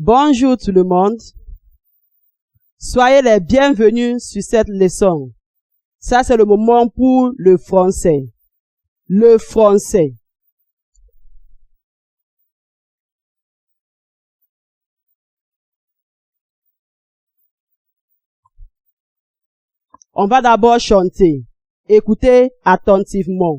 Bonjour tout le monde. Soyez les bienvenus sur cette leçon. Ça, c'est le moment pour le français. Le français. On va d'abord chanter. Écoutez attentivement.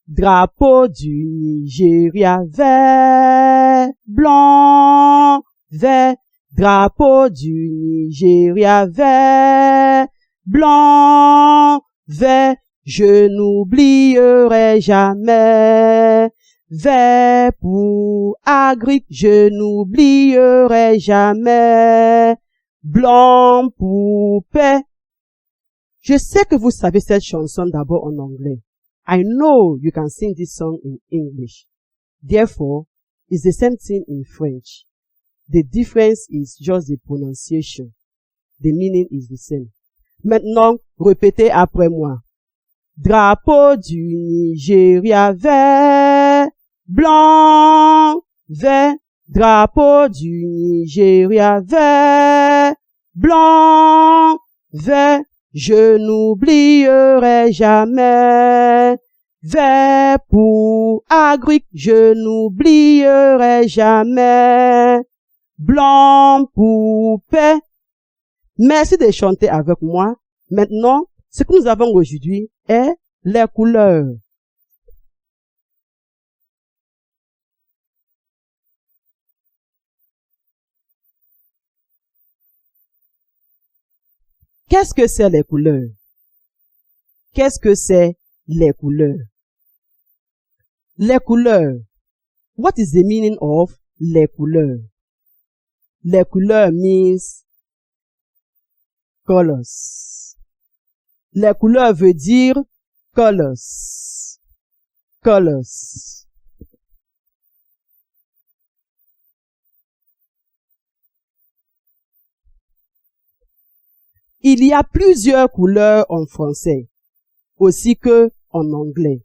Drapeau du Nigeria, vert, blanc, vert. Drapeau du Nigeria, vert, blanc, vert. Je n'oublierai jamais. Vert pour Agric, je n'oublierai jamais. Blanc pour paix. Je sais que vous savez cette chanson d'abord en anglais. I know you can sing this song in English. Therefore, it's the same thing in French. The difference is just the pronunciation. The meaning is the same. Maintenant, répétez après moi. Drapeau du Nigeria, vert, blanc, vert. Drapeau du Nigeria, vert, blanc, vert. Je n'oublierai jamais. Vert pour Agric, je n'oublierai jamais. Blanc pour paix. Merci de chanter avec moi. Maintenant, ce que nous avons aujourd'hui est les couleurs. Qu'est-ce que c'est les couleurs? Qu'est-ce que c'est les couleurs? Les couleurs. What is the meaning of les couleurs? Les couleurs means colors. Les couleurs veut dire colors. Colors. Il y a plusieurs couleurs en français, aussi que en anglais.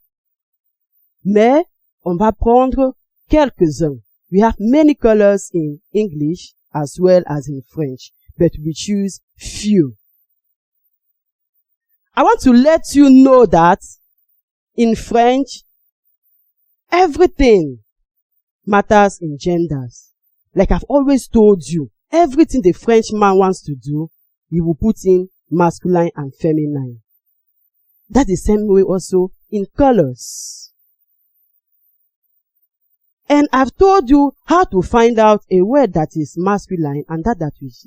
Mais on va prendre quelques-uns. We have many colors in English as well as in French, but we choose few. I want to let you know that in French, everything matters in genders. Like I've always told you, everything the Frenchman wants to do, he will put in masculine and feminine. That's the same way also in colors. And I've told you how to find out a word that is masculine and that is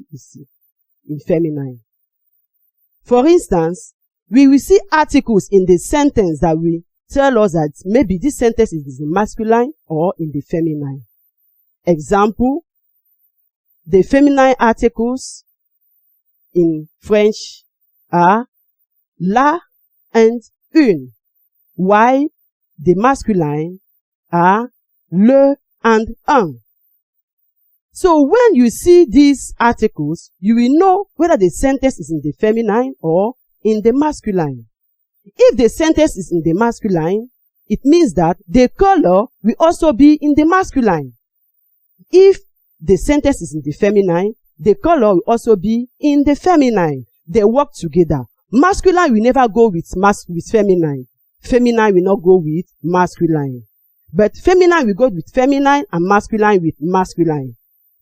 in feminine. For instance, we will see articles in the sentence that will tell us that maybe this sentence is in masculine or in the feminine. Example, the feminine articles in French are la and une, while the masculine are le and un. So when you see these articles, you will know whether the sentence is in the feminine or in the masculine. If the sentence is in the masculine, it means that the color will also be in the masculine. If the sentence is in the feminine, the color will also be in the feminine. They work together. Masculine will never go with feminine. Feminine will not go with masculine. But feminine will go with feminine and masculine with masculine.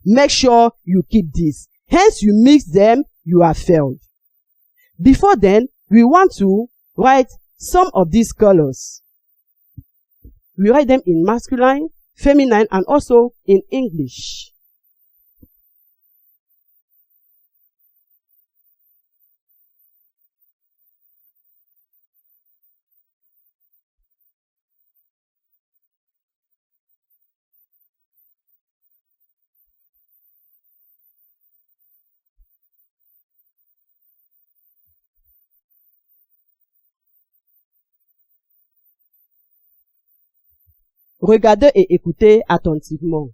Make sure you keep this. Hence you mix them, you have failed. Before then, we want to write some of these colors. We write them in masculine, feminine, and also in English. Regardez et écoutez attentivement.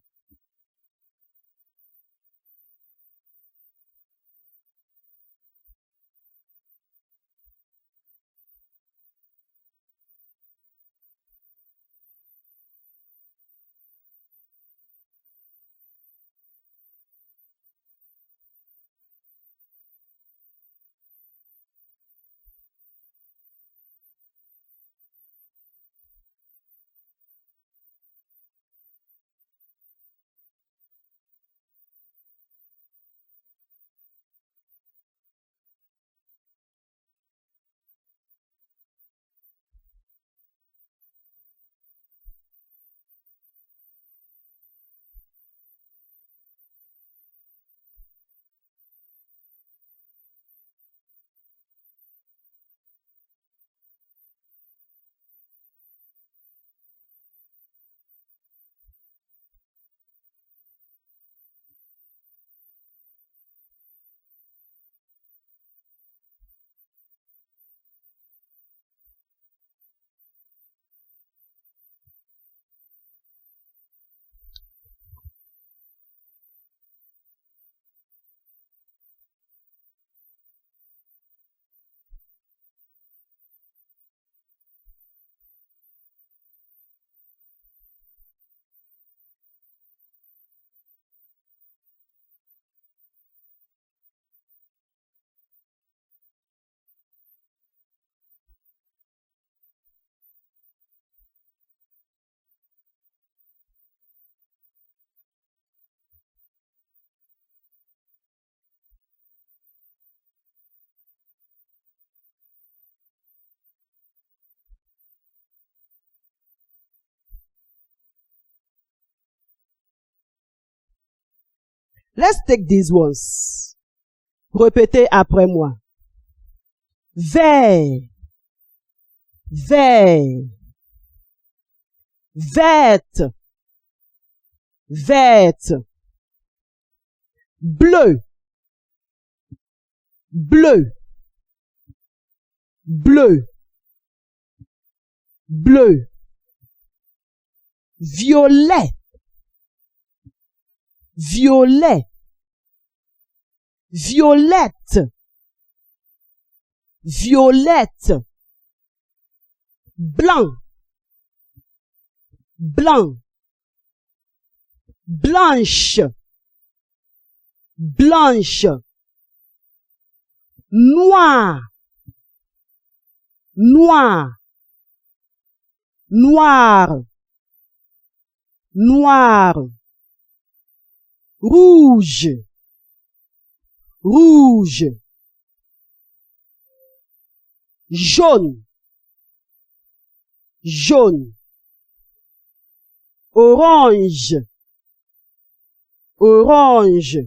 Let's take these ones. Répétez après moi. Vert, vert, verte, verte, bleu, bleu, bleu, bleu, violet, violet, violette, violette, blanc, blanc, blanche, blanche, noir, noir, noir, noir, rouge, rouge, jaune, jaune, orange, orange,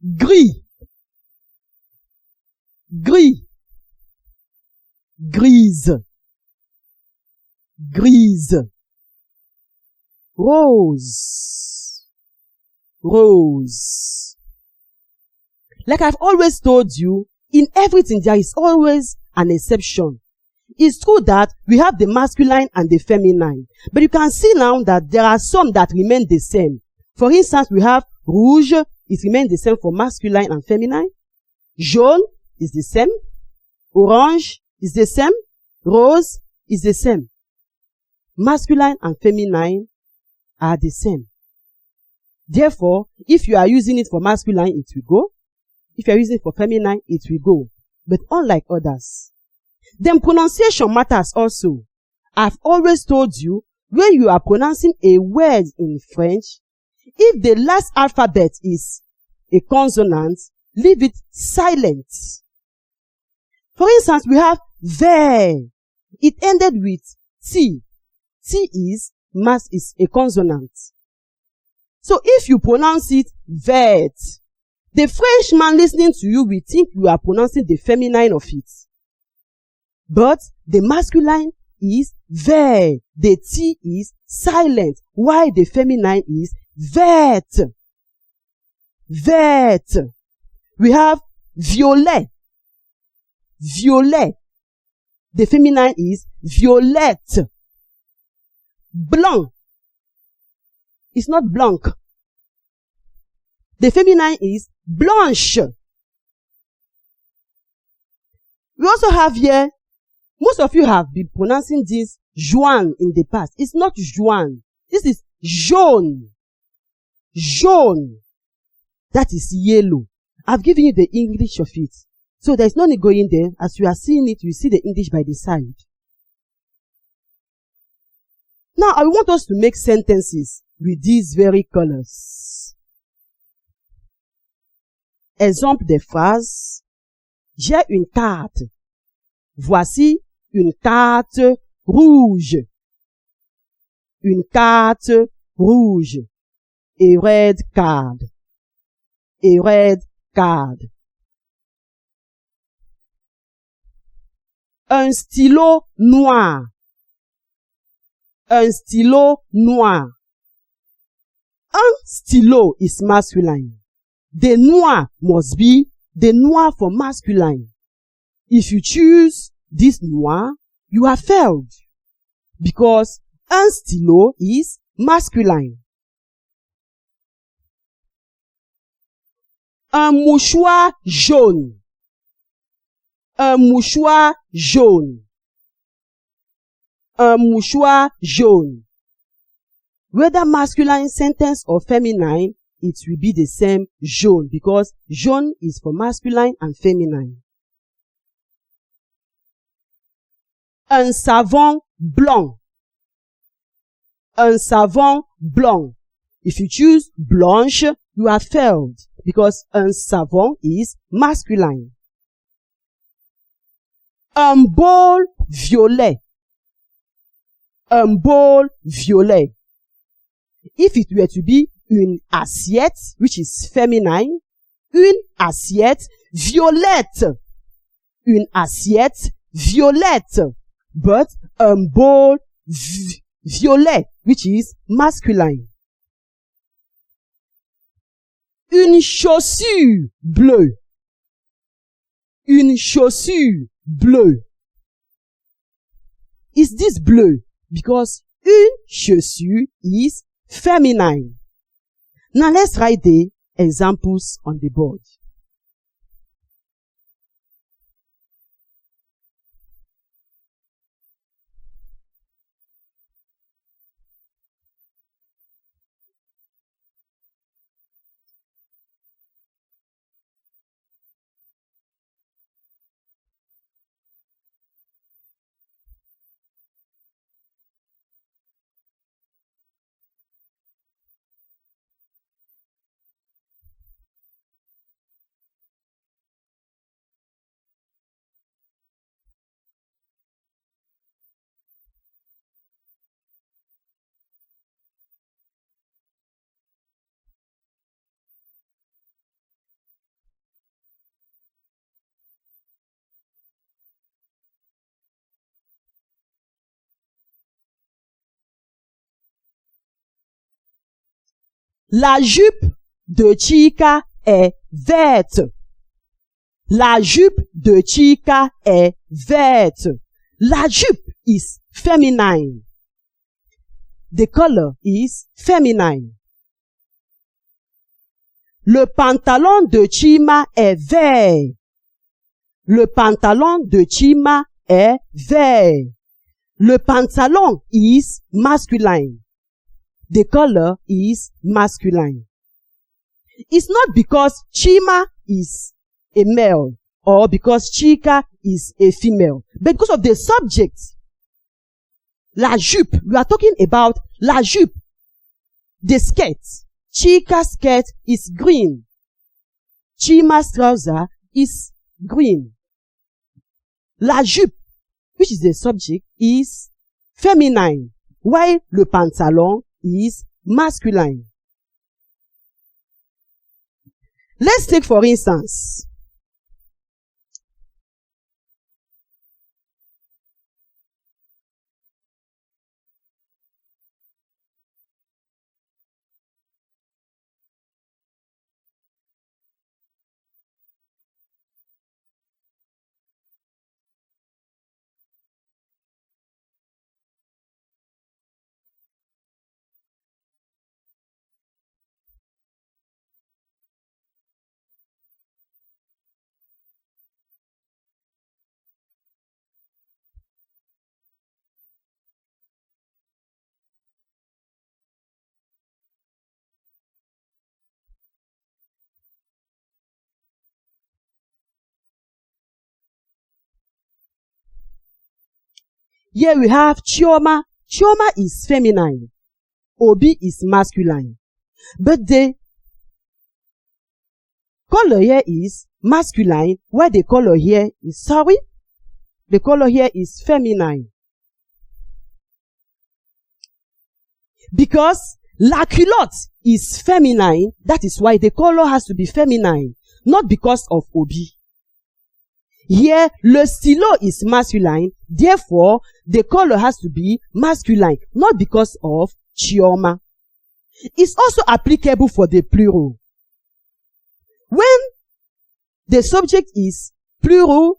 gris, gris, grise, grise, rose, rose. Like I've always told you, in everything there is always an exception. It's true that we have the masculine and the feminine, but you can see now that there are some that remain the same. For instance, we have rouge, it remains the same for masculine and feminine. Jaune is the same. Orange is the same. Rose is the same. Masculine and feminine are the same. Therefore, if you are using it for masculine, it will go. If you are using it for feminine, it will go. But unlike others. Then pronunciation matters also. I've always told you, when you are pronouncing a word in French, if the last alphabet is a consonant, leave it silent. For instance, we have ver. It ended with T. T is a consonant. So if you pronounce it vet, the Frenchman listening to you will think you are pronouncing the feminine of it. But the masculine is ver. The T is silent, while the feminine is vet. Vet. We have violet. Violet. The feminine is violette. Blanc. It's not blanc. The feminine is blanche. We also have here, most of you have been pronouncing this Joan in the past. It's not Joan. This is jaune. Jaune. That is yellow. I've given you the English of it. So there's no need going there. As you are seeing it, you see the English by the side. Now, I want us to make sentences with these very colors. Exemple des phrases. J'ai une carte. Voici une carte rouge. Une carte rouge. A red card. A red card. Un stylo noir. Un stylo noir. Un stylo is masculine. The noir must be the noir for masculine. If you choose this noir, you have failed. Because un stylo is masculine. Un mouchoir jaune. Un mouchoir jaune. Un mouchoir jaune. Whether masculine sentence or feminine, it will be the same jaune, because jaune is for masculine and feminine. Un savon blanc. Un savon blanc. If you choose blanche, you have failed, because un savon is masculine. Un bol violet. Un bol violet. If it were to be une assiette, which is feminine, une assiette violette. Une assiette violette. But un bol violet, which is masculine. Une chaussure bleue. Une chaussure bleue. Is this bleu? Because une chaussure is feminine. Now let's write the examples on the board. La jupe de Chika est verte. La jupe de Chika est verte. La jupe is feminine. The color is feminine. Le pantalon de Chima est vert. Le pantalon de Chima est vert. Le pantalon is masculine. The color is masculine. It's not because Chima is a male or because Chika is a female, but because of the subject. La jupe. We are talking about la jupe. The skirt. Chika's skirt is green. Chima's trouser is green. La jupe, which is the subject, is feminine, while le pantalon is masculine. Let's take for instance, here we have Chioma. Chioma is feminine. Obi is masculine. But the color here is masculine, while the color here is, the color here is feminine. Because la culotte is feminine, that is why the color has to be feminine, not because of Obi. Here, le stylo is masculine, therefore, the color has to be masculine, not because of Chioma. It's also applicable for the plural. When the subject is plural,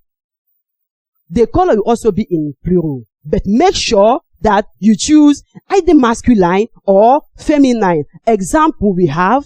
the color will also be in plural. But make sure that you choose either masculine or feminine. Example we have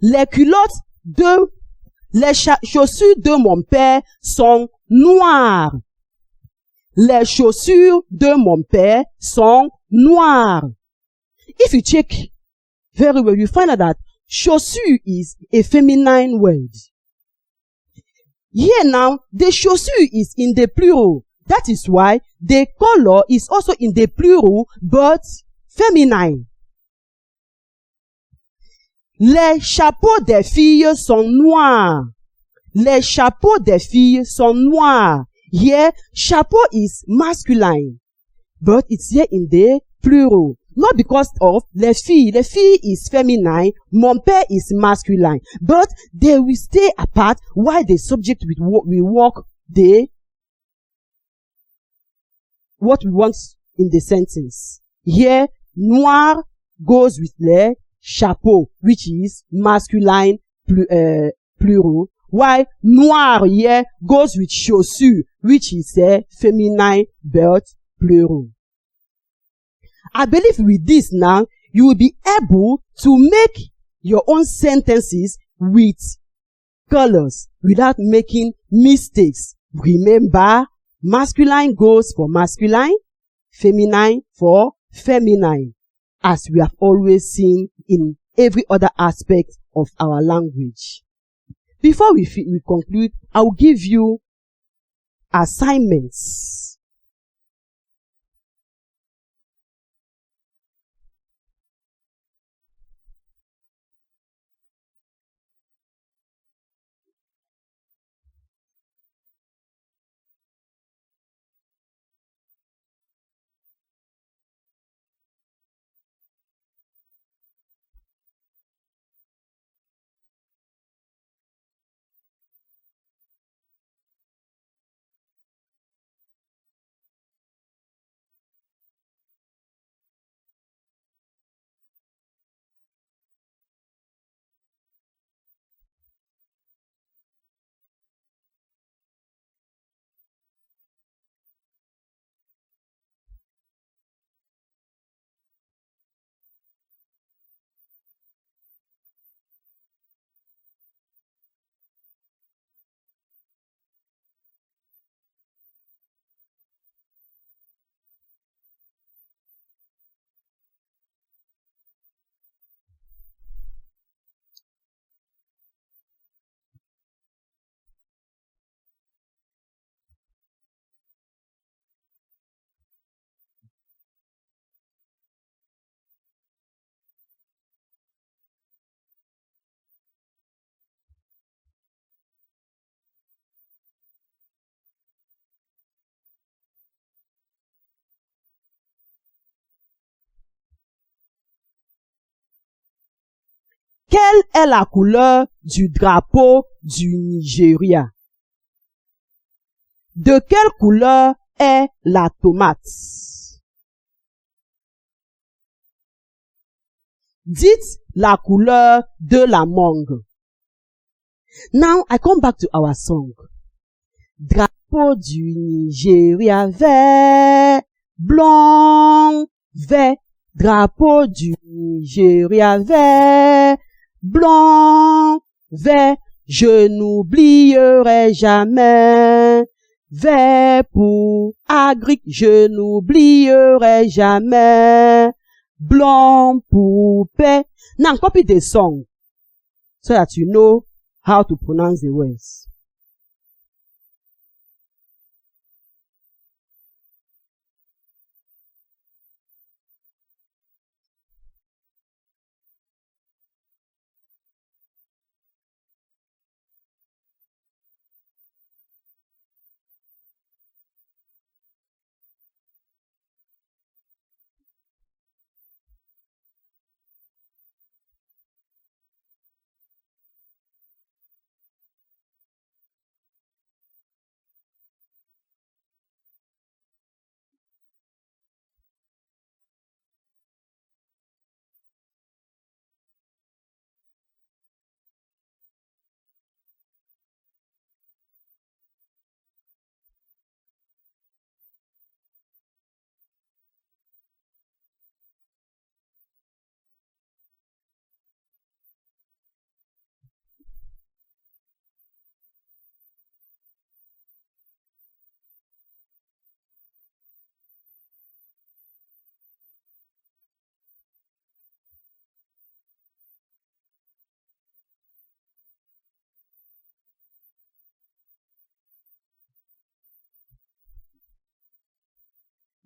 les culottes de, les chaussures de mon père sont noires. Les chaussures de mon père sont noires. If you check very well, you find out that chaussure is a feminine word. Here now, the chaussure is in the plural. That is why the color is also in the plural, but feminine. Les chapeaux des filles sont noirs. Les chapeaux des filles sont noirs. Here, chapeau is masculine, but it's here in the plural. Not because of les filles. Les filles is feminine. Mon père is masculine. But they will stay apart while the subject will work what we want in the sentence. Here, noir goes with les chapeau, which is masculine plural, while noir here goes with chaussure, which is a feminine but plural. I believe with this now, you will be able to make your own sentences with colors without making mistakes. Remember, masculine goes for masculine, feminine for feminine, as we have always seen in every other aspect of our language. Before we conclude, I will give you assignments. Quelle est la couleur du drapeau du Nigeria? De quelle couleur est la tomate? Dites la couleur de la mangue. Now I come back to our song. Drapeau du Nigeria vert, blanc, vert. Drapeau du Nigeria vert, blanc, vert. Je n'oublierai jamais. Vert pour Agric, je n'oublierai jamais. Blanc pour paix. Now copy the song so that you know how to pronounce the words.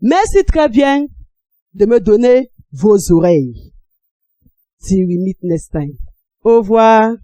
Merci très bien de me donner vos oreilles. Till we meet next time. Au revoir.